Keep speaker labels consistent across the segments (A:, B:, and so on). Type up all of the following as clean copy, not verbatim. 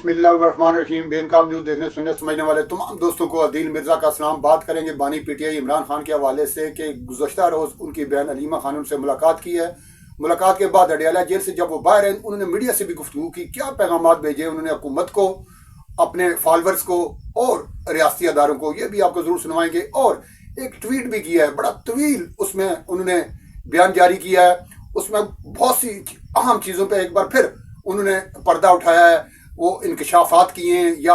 A: बिस्मिल्लाहिर्रहमानिर्रहीम। बेनकाब न्यूज़ देखने सुनने समझने वाले तमाम दोस्तों को अदील मिर्जा का सलाम। बात करेंगे बानी पीटीआई इमरान खान के हवाले से कि गुज़श्ता रोज़ उनकी बहन अलीमा खानम से मुलाकात की है। मुलाकात के बाद अडयाला जेल से जब वो बाहर हैं, उन्होंने मीडिया से भी गुफ्तगू की। क्या पैगाम भेजे उन्होंने हुकूमत को, अपने फॉलोअर्स को और रियासती अदारों को, ये भी आपको ज़रूर सुनवाएंगे। और एक ट्वीट भी किया है, बड़ा तवील उसमें उन्होंने बयान जारी किया है। उसमें बहुत सी अहम चीज़ों पर एक बार फिर उन्होंने पर्दा उठाया है, वो इंकशाफात किए हैं या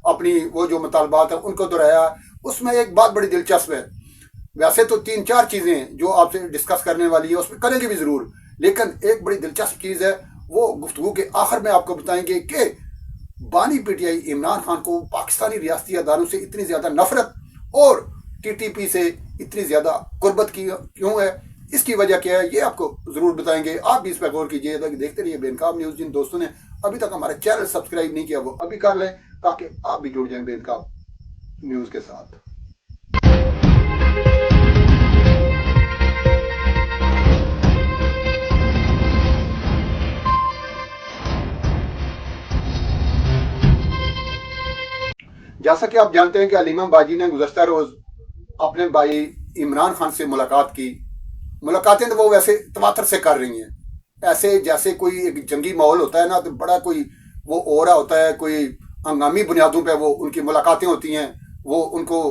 A: अपनी वो जो मुतालबात है उनको दोहराया। उसमें एक बात बड़ी दिलचस्प है। वैसे तो 3-4 चीज़ें जो आपसे डिस्कस करने वाली है उसमें करेंगे भी ज़रूर, लेकिन एक बड़ी दिलचस्प चीज़ है वो गुफ्तगू के आखिर में आपको बताएंगे कि बानी पीटीआई इमरान खान को पाकिस्तानी रियासती अदारों से इतनी ज़्यादा नफरत और टीटीपी से इतनी ज़्यादा कुर्बत की क्यों है, इसकी वजह क्या है, ये आपको ज़रूर बताएंगे। आप भी इस पर गौर कीजिए, देखते रहिए बेनकाब न्यूज़। जिन दोस्तों ने अभी तक हमारा चैनल सब्सक्राइब नहीं किया वो अभी कर लें ताकि आप भी जुड़ जाएं बेनकाब न्यूज़ के साथ। जैसा कि आप जानते हैं कि अलीमा बाजी ने गुज़श्ता रोज़ अपने भाई इमरान खान से मुलाकात की। मुलाकातें तो वो वैसे तवातर से कर रही हैं, ऐसे जैसे कोई एक जंगी माहौल होता है ना, तो बड़ा कोई वो ओरा होता है, कोई हंगामी बुनियादों पे वो उनकी मुलाकातें होती हैं। वो उनको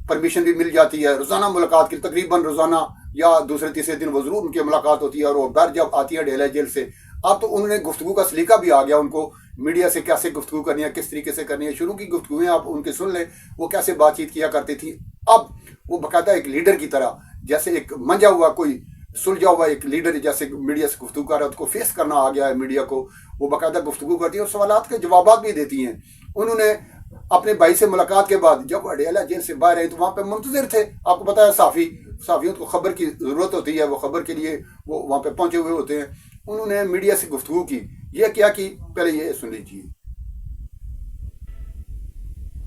A: परमिशन भी मिल जाती है रोज़ाना मुलाकात की, तकरीबन रोज़ाना या दूसरे तीसरे दिन वो ज़रूर उनकी मुलाकात होती है। और वो घर जब आती है अडयाला जेल से, अब तो उन्होंने गुफ्तगू का सलीका भी आ गया उनको, मीडिया से कैसे गुफ्तगू करनी है, किस तरीके से करनी है। शुरू की गुफ्तगुएं आप उनके सुन लें, वो कैसे बातचीत किया करती थी। अब वो बाकायदा एक लीडर की तरह, जैसे एक मंजा हुआ कोई सुलझा हुआ एक लीडर जैसे मीडिया से गुफ्तगू कर रहा है, उसको फेस करना आ गया है मीडिया को। वो बाकायदा गुफ्तगू करती है और सवालात के जवाब भी देती हैं। उन्होंने अपने भाई से मुलाकात के बाद जब अडयाला जेल से बाहर आए तो वहाँ पे मुंतजिर थे। आपको पता है साफ़ियों को खबर की ज़रूरत होती है, वो खबर के लिए वो वहाँ पे पहुँचे हुए होते हैं। उन्होंने मीडिया से गुफ्तगू की। ये क्या की, पहले ये सुन लीजिए।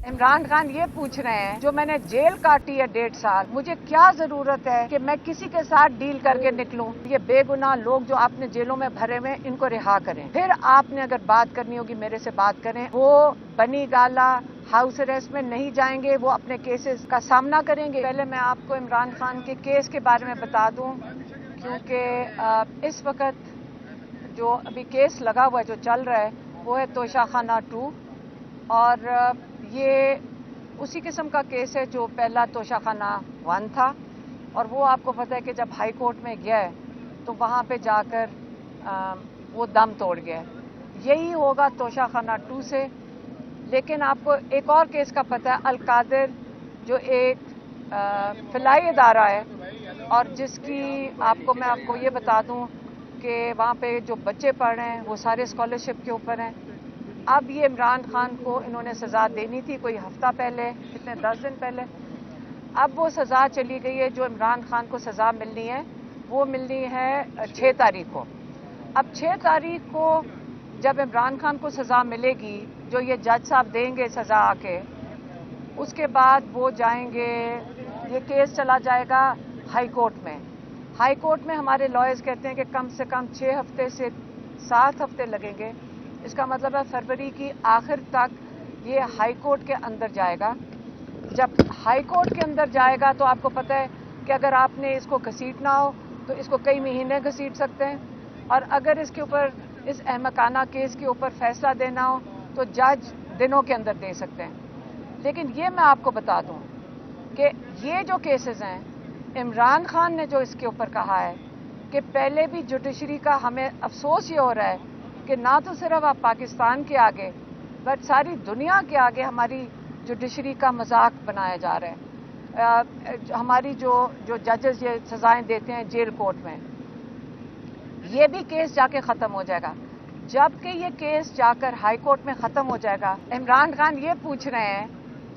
B: इमरान खान ये पूछ रहे हैं, जो मैंने जेल काटी है 1.5 साल, मुझे क्या जरूरत है कि मैं किसी के साथ डील करके निकलूं। ये बेगुनाह लोग जो आपने जेलों में भरे हुए इनको रिहा करें। फिर आपने अगर बात करनी होगी मेरे से बात करें। वो बनी गाला हाउस अरेस्ट में नहीं जाएंगे, वो अपने केसेस का सामना करेंगे। पहले मैं आपको इमरान खान के केस के बारे में बता दूं, क्योंकि इस वक्त जो अभी केस लगा हुआ है, जो चल रहा है, वो है तोशाखाना 2। और ये उसी किस्म का केस है जो पहला तोशाखाना 1 था। और वो आपको पता है कि जब हाई कोर्ट में गया है तो वहाँ पे जाकर वो दम तोड़ गया। यही होगा तोशाखाना 2 से। लेकिन आपको एक और केस का पता है, अल-कादिर, जो एक फिलाई इदारा है और जिसकी मैं आपको ये बता दूं कि वहाँ पे जो बच्चे पढ़ रहे हैं वो सारे स्कॉलरशिप के ऊपर हैं। अब ये इमरान खान को इन्होंने सज़ा देनी थी कोई हफ्ता पहले, कितने 10 दिन पहले। अब वो सज़ा चली गई है। जो इमरान खान को सज़ा मिलनी है वो मिलनी है 6 तारीख को। अब 6 तारीख को जब इमरान खान को सज़ा मिलेगी, जो ये जज साहब देंगे सज़ा आके, उसके बाद वो जाएंगे, ये केस चला जाएगा हाई कोर्ट में। हाई कोर्ट में हमारे लॉयर्स कहते हैं कि कम से कम 6 हफ्ते से 7 हफ्ते लगेंगे। इसका मतलब है फरवरी की आखिर तक ये हाई कोर्ट के अंदर जाएगा। जब हाई कोर्ट के अंदर जाएगा तो आपको पता है कि अगर आपने इसको घसीटना हो तो इसको कई महीने घसीट सकते हैं, और अगर इसके ऊपर, इस अहमकाना केस के ऊपर फैसला देना हो तो जज दिनों के अंदर दे सकते हैं। लेकिन ये मैं आपको बता दूं कि ये जो केसेस हैं, इमरान खान ने जो इसके ऊपर कहा है कि पहले भी जुडिशरी का हमें अफसोस ये हो रहा है कि ना तो सिर्फ आप पाकिस्तान के आगे बट सारी दुनिया के आगे हमारी जुडिशरी का मजाक बनाया जा रहा है। हमारी जो जजेस ये सजाएं देते हैं जेल कोर्ट में, ये भी केस जाके ख़त्म हो जाएगा। जबकि ये केस जाकर हाई कोर्ट में ख़त्म हो जाएगा, इमरान खान ये पूछ रहे हैं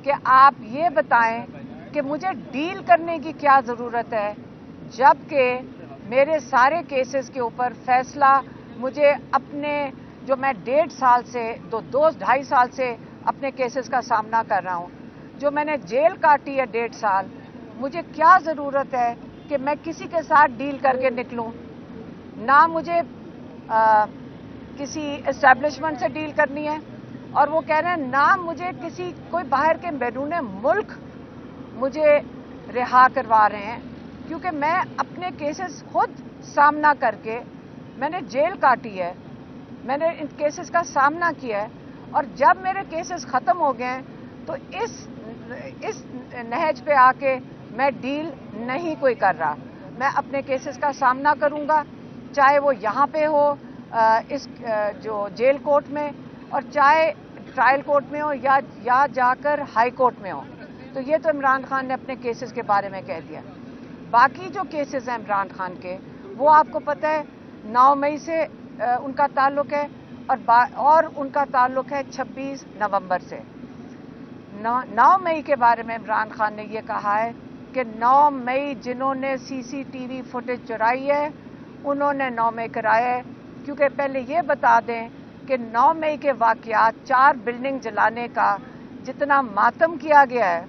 B: कि आप ये बताएं कि मुझे डील करने की क्या ज़रूरत है, जबकि मेरे सारे केसेस के ऊपर फैसला मुझे अपने, जो मैं 1.5 साल से 2-2.5 साल से अपने केसेस का सामना कर रहा हूँ, जो मैंने जेल काटी है 1.5 साल, मुझे क्या ज़रूरत है कि मैं किसी के साथ डील करके निकलूँ। ना मुझे किसी एस्टेब्लिशमेंट से डील करनी है, और वो कह रहे हैं ना मुझे किसी कोई बाहर के बैरून मुल्क मुझे रिहा करवा रहे हैं, क्योंकि मैं अपने केसेस खुद सामना करके मैंने जेल काटी है, मैंने इन केसेस का सामना किया है, और जब मेरे केसेस ख़त्म हो गए हैं तो इस नहज पे आके मैं डील नहीं कोई कर रहा। मैं अपने केसेस का सामना करूंगा, चाहे वो यहाँ पे हो इस जो जेल कोर्ट में, और चाहे ट्रायल कोर्ट में हो या जाकर हाई कोर्ट में हो। तो ये तो इमरान खान ने अपने केसेस के बारे में कह दिया। बाकी जो केसेस हैं इमरान खान के, वो आपको पता है 9 मई से उनका ताल्लुक है, और उनका ताल्लुक है 26 नवंबर से। 9 मई के बारे में इमरान खान ने ये कहा है कि 9 मई जिन्होंने सीसीटीवी फुटेज चुराई है उन्होंने 9 मई कराया है, क्योंकि पहले ये बता दें कि 9 मई के वाक़यात 4 बिल्डिंग जलाने का जितना मातम किया गया है,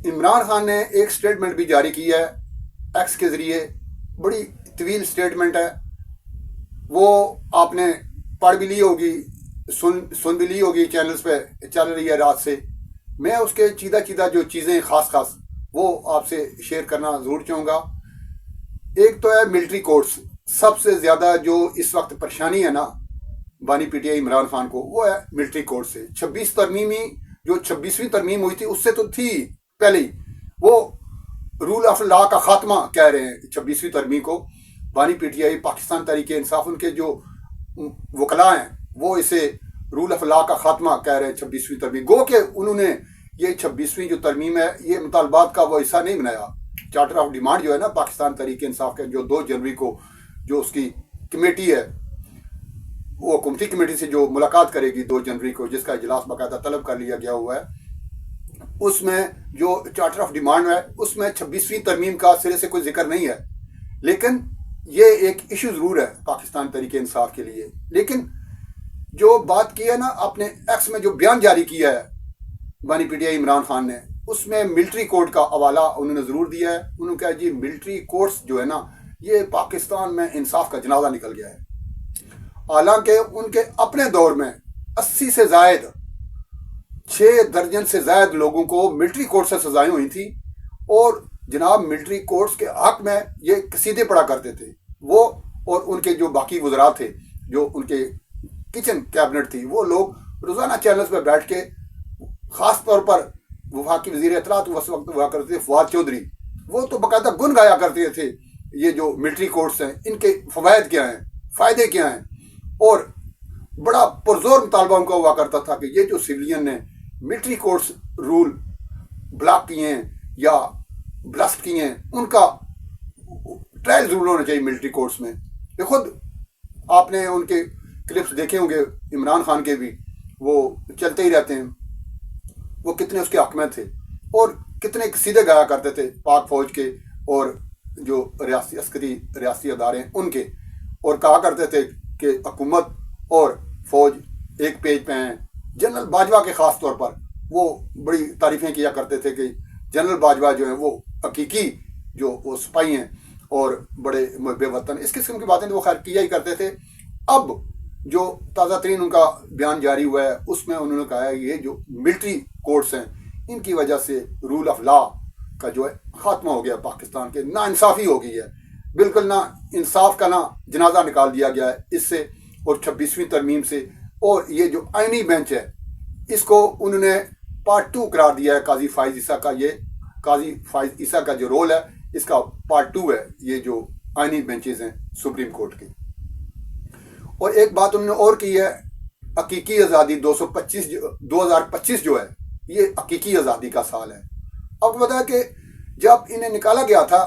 A: इमरान खान ने एक स्टेटमेंट भी जारी की है एक्स के जरिए, बड़ी तवील स्टेटमेंट है, वो आपने पढ़ भी ली होगी, सुन भी ली होगी, चैनल्स पे चल रही है रात से। मैं उसके चीदा जो चीज़ें खास वो आपसे शेयर करना ज़रूर चाहूँगा। एक तो है मिलिट्री कोर्ट्स, सबसे ज़्यादा जो इस वक्त परेशानी है ना बानी पीटीआई इमरान खान को, वो है मिलिट्री कोर्ट से। 26 तरमीमी जो 26वीं तरमीम हुई थी उससे तो थी पहले ही, वो रूल ऑफ लॉ का खात्मा कह रहे हैं 26वीं तरमीम को। बानी पीटीआई, पाकिस्तान तहरीक इंसाफ, उनके जो वकला हैं वो इसे रूल ऑफ लॉ का खात्मा कह रहे हैं 26वीं तरमीम। गो के उन्होंने ये 26वीं जो तरमीम है ये मुतालबात का वो हिस्सा नहीं बनाया। चार्टर ऑफ डिमांड जो है ना पाकिस्तान तहरीक इंसाफ के, जो 2 जनवरी को जो उसकी कमेटी है, वो हुकूमती कमेटी से जो मुलाकात करेगी 2 जनवरी को, जिसका इजलास बाकायदा तलब कर लिया गया हुआ है, उसमें जो चार्टर ऑफ डिमांड है उसमें 26वीं तरमीम का सिरे से कोई जिक्र नहीं है। लेकिन ये एक इशू ज़रूर है पाकिस्तान तहरीक इंसाफ के लिए। लेकिन जो बात की है ना, अपने एक्स में जो बयान जारी किया है बानी पीटीआई इमरान खान ने, उसमें मिलिट्री कोर्ट का हवाला उन्होंने ज़रूर दिया है। उन्होंने कहा जी मिलिट्री कोर्ट्स जो है ना, ये पाकिस्तान में इंसाफ का जनाजा निकल गया है। हालांकि उनके अपने दौर में 80 से ज़ायद 6 दर्जन से ज़ायद लोगों को मिलिट्री कोर्ट से सजाएं हुई थी, और जनाब मिलिट्री कोर्ट्स के हक में ये कसीदे पढ़ा करते थे वो, और उनके जो बाकी वज़रा थे, जो उनके किचन कैबिनेट थी, वो लोग रोज़ाना चैनल्स पर बैठ के, ख़ास तौर पर वफाकी वज़ीर इत्तलात उस वक्त हुआ करते थे फवाद चौधरी, वो तो बाकायदा गुन गाया करते थे ये जो मिलिट्री कोर्ट्स हैं इनके फ़वायद क्या हैं, फ़ायदे क्या हैं, और बड़ा पुरजोर मुतालबा उनका हुआ करता था कि ये जो सिविलियन ने मिलिट्री कोर्ट्स रूल ब्लॉक किए हैं या ब्लास्ट किए हैं, उनका ट्रायल ज़रूर होना चाहिए मिलिट्री कोर्ट्स में। ये खुद आपने उनके क्लिप्स देखे होंगे इमरान खान के भी, वो चलते ही रहते हैं, वो कितने उसके हक में थे और कितने सीधे गाया करते थे पाक फौज के और जो रियासी अस्करी रियासी अदारे हैं उनके, और कहा करते थे कि हुकूमत और फौज एक पेज पे हैं। जनरल बाजवा के ख़ास तौर पर वो बड़ी तारीफ़ें किया करते थे कि जनरल बाजवा जो है वो हकीकी जो वो सिपाही हैं और बड़े मुहब्बे वतन, इस किस्म की बातें तो वो खैर किया ही करते थे। अब जो ताज़ा तरीन उनका बयान जारी हुआ है उसमें उन्होंने कहा है ये जो मिलिट्री कोर्ट्स हैं इनकी वजह से रूल ऑफ लॉ का जो है ख़ात्मा हो गया पाकिस्तान के, ना इंसाफ़ी हो गई है, बिल्कुल ना इंसाफ का ना जनाजा निकाल दिया गया है इससे और 26वीं तरमीम से। और ये जो आइनी बेंच है इसको उन्होंने पार्ट 2 करार दिया है काजी फाइज ईसा का। ये काजी फाइज ईसा का जो रोल है इसका पार्ट 2 है ये जो आइनी बेंचेस हैं सुप्रीम कोर्ट के। और एक बात उन्होंने और की है, हकीकी आज़ादी 2025 जो है ये हकीकी आज़ादी का साल है। अब पता है कि जब इन्हें निकाला गया था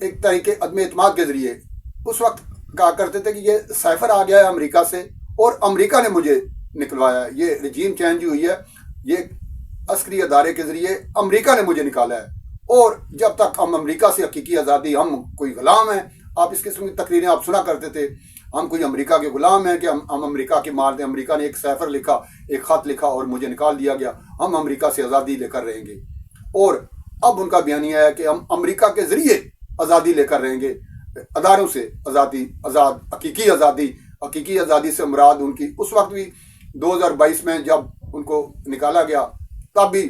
A: एक तरीके अदम एतमाद के ज़रिए, उस वक्त कहा करते थे कि ये साइफर आ गया है अमेरिका से और अमेरिका ने मुझे निकलवाया है, ये रजीम चेंज हुई है, ये अस्करी अदारे के ज़रिए अमेरिका ने मुझे निकाला है, और जब तक हम अमेरिका से हकीकी आज़ादी, हम कोई ग़ुलाम हैं। आप इस किस्म की तकरीरें आप सुना करते थे, हम कोई अमेरिका के ग़ुलाम हैं कि हम अमेरिका के मार दें, अमेरिका ने एक साइफर लिखा, एक ख़त लिखा और मुझे निकाल दिया गया, हम अमेरिका से आज़ादी लेकर रहेंगे। और अब उनका बयानिया है कि हम अमेरिका के ज़रिए आज़ादी लेकर रहेंगे, अदारों से आज़ादी, आज़ाद हकीकी आज़ादी حقیقی آزادی سے مراد ان کی اس وقت بھی 2022 میں جب ان کو نکالا گیا تب بھی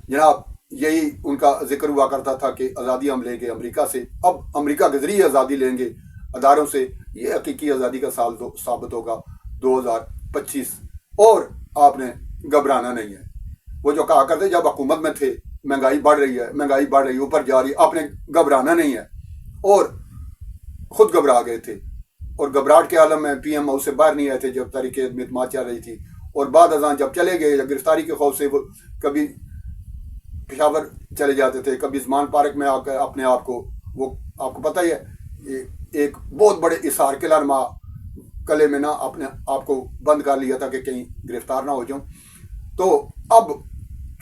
A: جناب یہی ان کا ذکر ہوا کرتا تھا کہ آزادی ہم لیں گے امریکہ سے. اب امریکہ کے ذریعے آزادی لیں گے اداروں سے. یہ حقیقی آزادی کا سال ثابت ہوگا 2025. اور آپ نے گھبرانا نہیں ہے. وہ جو کہا کرتے جب حکومت میں تھے مہنگائی بڑھ رہی ہے اوپر جا رہی ہے, آپ نے گھبرانا نہیں ہے. اور خود گھبرا گئے تھے اور گھبراہٹ کے عالم میں پی ایم ہاؤس سے باہر نہیں آئے تھے جب تحریک اعتماد چل رہی تھی. اور بعد ازاں جب چلے گئے گرفتاری کے خوف سے وہ کبھی پشاور چلے جاتے تھے, کبھی زمان پارک میں آ کر اپنے آپ کو, وہ آپ کو پتہ ہی ہے ایک بہت بڑے اثار قلعہ نما قلعے میں نہ اپنے آپ کو بند کر لیا تھا کہ کہیں گرفتار نہ ہو جاؤں. تو اب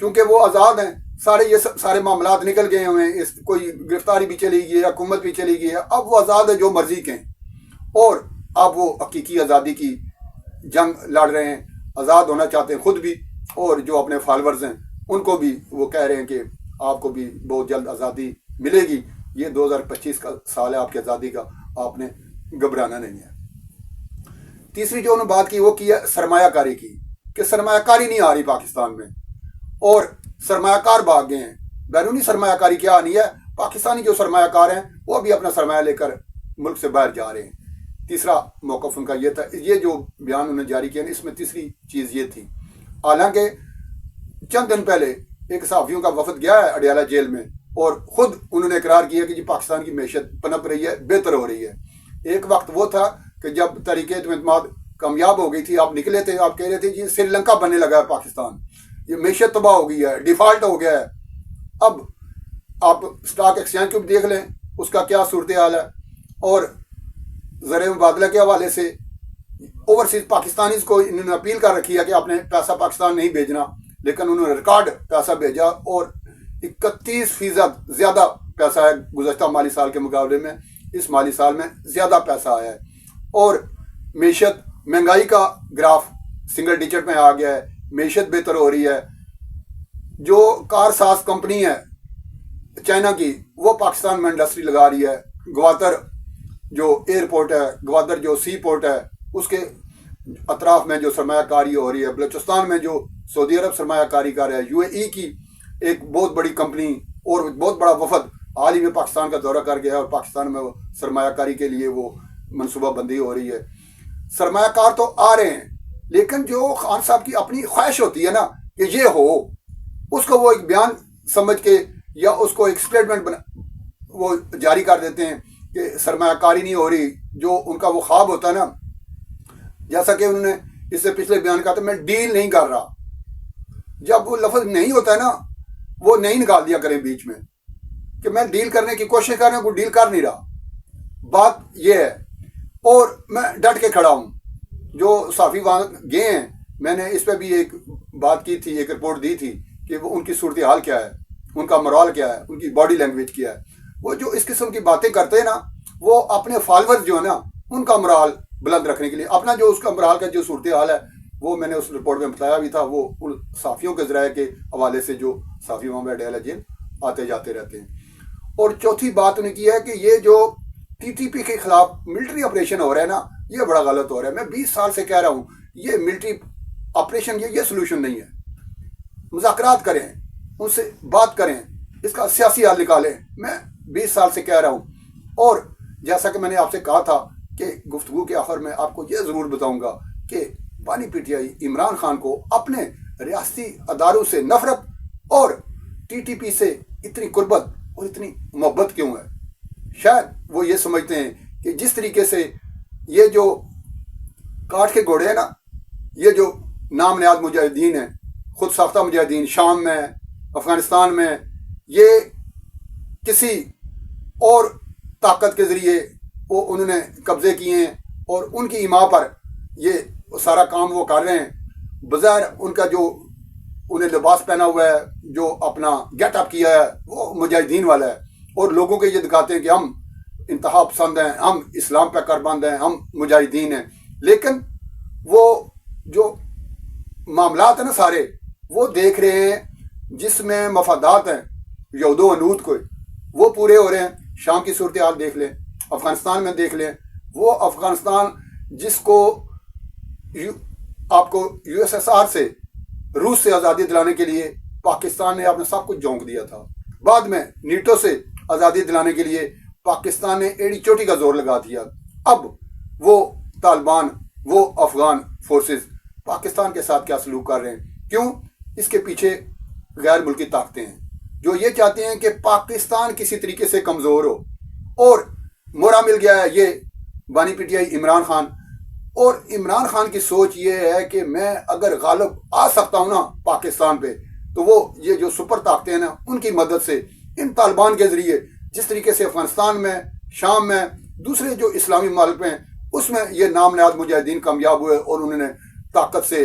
A: چونکہ وہ آزاد ہیں, سارے معاملات نکل گئے ہیں, کوئی گرفتاری بھی چلی گئی ہے, حکومت بھی چلی گئی ہے, اب وہ آزاد ہے جو مرضی کہیں. اور اب وہ حقیقی آزادی کی جنگ لڑ رہے ہیں, آزاد ہونا چاہتے ہیں خود بھی, اور جو اپنے فالورز ہیں ان کو بھی وہ کہہ رہے ہیں کہ آپ کو بھی بہت جلد آزادی ملے گی. یہ 2025 کا سال ہے آپ کی آزادی کا, آپ نے گھبرانا نہیں ہے. تیسری جو انہوں نے بات کی وہ کی ہے سرمایہ کاری کی, کہ سرمایہ کاری نہیں آ رہی پاکستان میں اور سرمایہ کار بھاگ گئے ہیں. بیرونی سرمایہ کاری کیا آنی ہے, پاکستانی جو سرمایہ کار ہیں وہ بھی اپنا سرمایہ لے کر ملک سے باہر جا رہے ہیں. تیسرا موقف ان کا یہ تھا. یہ جو بیان انہوں نے جاری کیا اس میں تیسری چیز یہ تھی, حالانکہ چند دن پہلے ایک صحافیوں کا وفد گیا ہے اڈیالہ جیل میں اور خود انہوں نے اقرار کیا کہ جی پاکستان کی معیشت پنپ رہی ہے, بہتر ہو رہی ہے. ایک وقت وہ تھا کہ جب تحریک اعتماد کامیاب ہو گئی تھی, آپ نکلے تھے, آپ کہہ رہے تھے جی سری لنکا بننے لگا ہے پاکستان, یہ معیشت تباہ ہو گئی ہے, ڈیفالٹ ہو گیا ہے. اب آپ اسٹاک ایکسچینج کو بھی دیکھ لیں اس کا کیا صورتحال ہے. اور زر مبادلہ کے حوالے سے اوورسیز پاکستانیز کو انہوں نے اپیل کر رکھی ہے کہ آپ نے پیسہ پاکستان نہیں بھیجنا, لیکن انہوں نے ریکارڈ پیسہ بھیجا اور 31% زیادہ پیسہ ہے گزشتہ مالی سال کے مقابلے میں. اس مالی سال میں زیادہ پیسہ آیا ہے. اور معیشت, مہنگائی کا گراف سنگل ڈیجٹ میں آ گیا ہے, معیشت بہتر ہو رہی ہے. جو کار ساز کمپنی ہے چائنا کی وہ پاکستان میں انڈسٹری لگا رہی ہے. گوادر جو ایئرپورٹ ہے, گوادر جو سی پورٹ ہے, اس کے اطراف میں جو سرمایہ کاری ہو رہی ہے. بلوچستان میں جو سعودی عرب سرمایہ کاری کر رہا ہے, UAE کی ایک بہت بڑی کمپنی اور بہت بڑا وفد حال ہی میں پاکستان کا دورہ کر گیا اور پاکستان میں سرمایہ کاری کے لیے وہ منصوبہ بندی ہو رہی ہے. سرمایہ کار تو آ رہے ہیں, لیکن جو خان صاحب کی اپنی خواہش ہوتی ہے نا کہ یہ ہو, اس کو وہ ایک بیان سمجھ کے یا اس کو ایک اسٹیٹمنٹ وہ جاری کر دیتے ہیں کہ سرمایہ کاری نہیں ہو رہی. جو ان کا وہ خواب ہوتا ہے نا, جیسا کہ انہوں نے اس سے پچھلے بیان کہا تھا میں ڈیل نہیں کر رہا, جب وہ لفظ نہیں ہوتا ہے نا وہ نہیں نکال دیا کریں بیچ میں کہ میں ڈیل کرنے کی کوشش کر رہا ہوں, وہ ڈیل کر نہیں رہا. بات یہ ہے. اور میں ڈٹ کے کھڑا ہوں. جو صحافی وہاں گئے ہیں, میں نے اس پہ بھی ایک بات کی تھی, ایک رپورٹ دی تھی کہ وہ ان کی صورتحال کیا ہے, ان کا مرال کیا ہے, ان کی باڈی لینگویج کیا ہے. وہ جو اس قسم کی باتیں کرتے ہیں نا, وہ اپنے فالورز جو ہے نا ان کا مرال بلند رکھنے کے لیے اپنا جو اس کا مرال کا جو صورتحال ہے وہ میں نے اس رپورٹ میں بتایا بھی تھا. وہ ان صحافیوں کے ذرائع کے حوالے سے جو صحافی وہاں میں اڈیالہ جیل آتے جاتے رہتے ہیں. اور چوتھی بات انہوں نے کی ہے کہ یہ جو TTP کے خلاف ملٹری آپریشن ہو رہا ہے نا, یہ بڑا غلط ہو رہا ہے. میں 20 سال سے کہہ رہا ہوں یہ ملٹری آپریشن یہ سلوشن نہیں ہے. مذاکرات کریں, ان سے بات کریں, اس کا سیاسی حل نکالیں. میں 20 سال سے کہہ رہا ہوں. اور جیسا کہ میں نے آپ سے کہا تھا کہ گفتگو کے آخر میں آپ کو یہ ضرور بتاؤں گا کہ بانی PTI عمران خان کو اپنے ریاستی اداروں سے نفرت اور TTP سے اتنی قربت اور اتنی محبت کیوں ہے. شاید وہ یہ سمجھتے ہیں کہ جس طریقے سے یہ جو کاٹ کے گھوڑے ہیں نا, یہ جو نام نہاد مجاہدین ہیں, خود ساختہ مجاہدین شام میں, افغانستان میں, یہ کسی اور طاقت کے ذریعے وہ انہوں نے قبضے کیے ہیں اور ان کی ایما پر یہ سارا کام وہ کر رہے ہیں. بظاہر ان کا جو انہیں لباس پہنا ہوا ہے, جو اپنا گیٹ اپ کیا ہے, وہ مجاہدین والا ہے, اور لوگوں کو یہ دکھاتے ہیں کہ ہم انتہا پسند ہیں, ہم اسلام پہ کاربند ہیں, ہم مجاہدین ہیں. لیکن وہ جو معاملات ہیں نا سارے وہ دیکھ رہے ہیں جس میں مفادات ہیں یہود و عنود کو, وہ پورے ہو رہے ہیں. شام کی صورتحال دیکھ لیں, افغانستان میں دیکھ لیں. وہ افغانستان جس کو آپ کو USSR سے، روس سے آزادی دلانے کے لیے پاکستان نے اپنا سب کچھ جھونک دیا تھا. بعد میں نیٹو سے آزادی دلانے کے لیے پاکستان نے ایڑی چوٹی کا زور لگا دیا. اب وہ طالبان، وہ افغان فورسز پاکستان کے ساتھ کیا سلوک کر رہے ہیں؟ کیوں؟ اس کے پیچھے غیر ملکی طاقتیں ہیں جو یہ چاہتے ہیں کہ پاکستان کسی طریقے سے کمزور ہو. اور مورا مل گیا ہے یہ بانی P T I Imran Khan. اور عمران خان کی سوچ یہ ہے کہ میں اگر غالب آ سکتا ہوں نا پاکستان پہ، تو وہ یہ جو سپر طاقتیں ہیں نا، ان کی مدد سے، ان طالبان کے ذریعے، جس طریقے سے افغانستان میں، شام میں، دوسرے جو اسلامی ممالک میں، اس میں یہ نام نہاد مجاہدین کامیاب ہوئے اور انہوں نے طاقت سے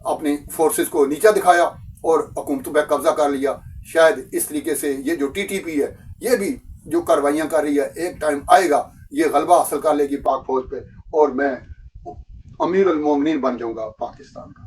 A: اپنی فورسز کو نیچا دکھایا اور حکومتوں پہ قبضہ کر لیا. شاید اس طریقے سے یہ جو TTP ہے، یہ بھی جو کاروائیاں کر رہی ہے، ایک ٹائم آئے گا یہ غلبہ حاصل کر لے گی پاک فوج پہ، اور میں امیر المومنین بن جاؤں گا پاکستان کا.